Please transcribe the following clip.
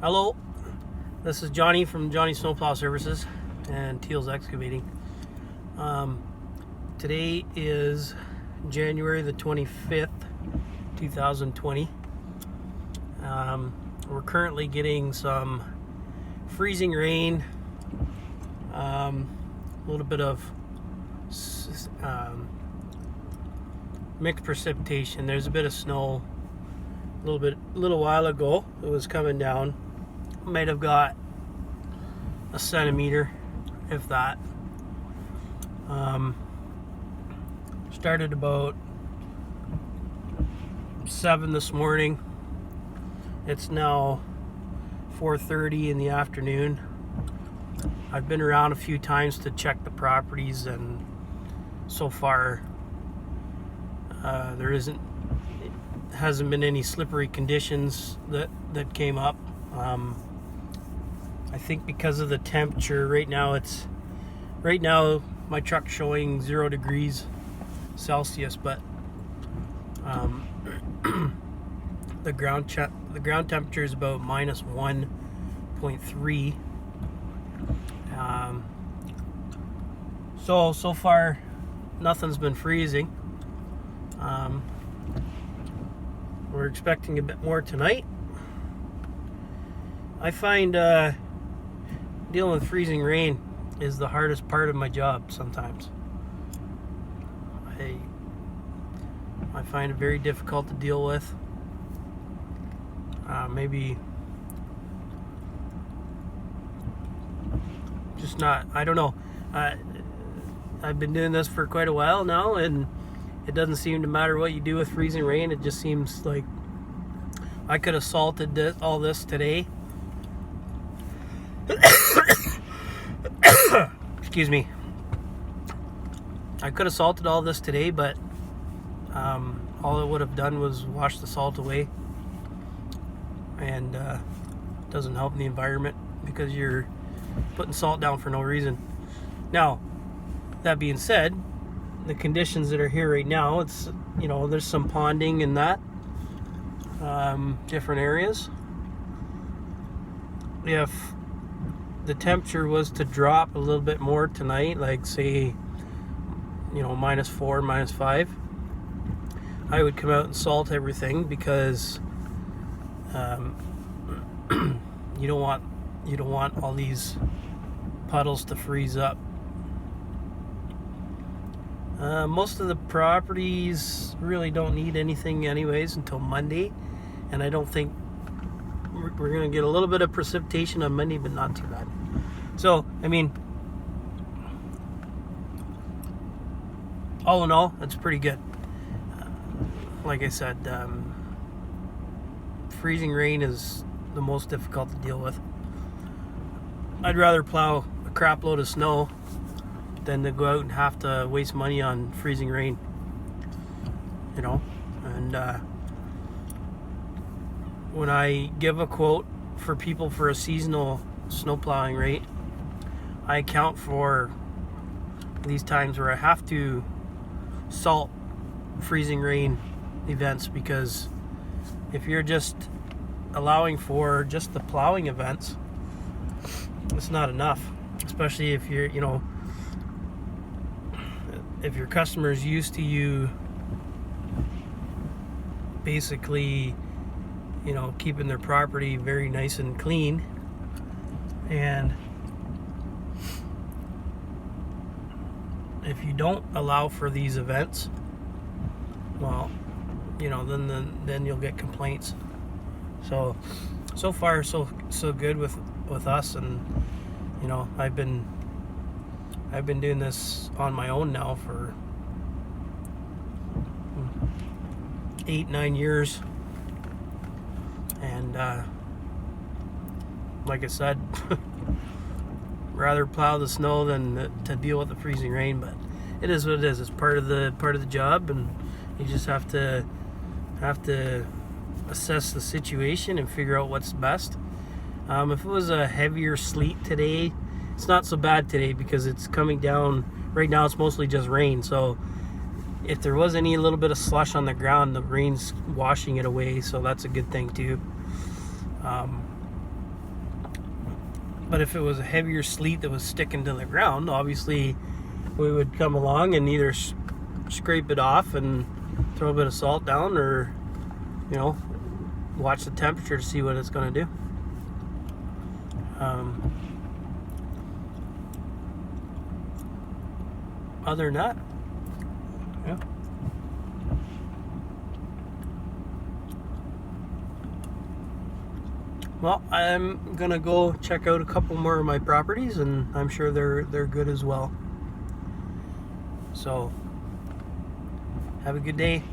Hello, this is Johnny from Johnny Snowplow Services and Teals Excavating. Today is January the 25th, 2020. We're currently getting some freezing rain, a little bit of mixed precipitation. There's a bit of snow. A little while ago, it was coming down. Might have got a centimeter, if that. Started about 7 this morning. It's now 4:30 in the afternoon. I've been around a few times to check the properties, and so far there hasn't been any slippery conditions that came up. I think because of the temperature right now my truck's showing 0 degrees Celsius, but the ground temperature is about minus 1.3. So far nothing's been freezing. We're expecting a bit more tonight. I find dealing with freezing rain is the hardest part of my job sometimes. I find it very difficult to deal with. Maybe just not, I don't know. I've been doing this for quite a while now, and it doesn't seem to matter what you do with freezing rain. It just seems like I could have salted all this today. Excuse me. I could have salted all this today, but all it would have done was wash the salt away, and doesn't help the environment because you're putting salt down for no reason. Now, that being said, the conditions that are here right now, it's, there's some ponding in that different areas. If the temperature was to drop a little bit more tonight, like say, minus 4, minus 5, I would come out and salt everything, because you don't want all these puddles to freeze up. Most of the properties really don't need anything anyways until Monday, and I don't think we're going to get a little bit of precipitation on Monday, but not too bad. So, all in all, it's pretty good. Like I said, freezing rain is the most difficult to deal with. I'd rather plow a crap load of snow than to go out and have to waste money on freezing rain. And when I give a quote for people for a seasonal snow plowing rate, I account for these times where I have to salt freezing rain events, because if you're just allowing for just the plowing events, it's not enough. Especially if you're, if your customer's used to you basically, keeping their property very nice and clean, and if you don't allow for these events, well, then you'll get complaints. So far so good with us, and I've been doing this on my own now for 8-9 years, and like I said, rather plow the snow than to deal with the freezing rain. But it is what it is. It's part of the job, and you just have to assess the situation and figure out what's best. If it was a heavier sleet today, it's not so bad today because it's coming down. Right now it's mostly just rain, so if there was any little bit of slush on the ground, the rain's washing it away, so that's a good thing too. But if it was a heavier sleet that was sticking to the ground, obviously we would come along and either scrape it off and throw a bit of salt down, or, you know, watch the temperature to see what it's going to do. Other than that, yeah. Well, I'm gonna go check out a couple more of my properties, and I'm sure they're good as well. So, have a good day.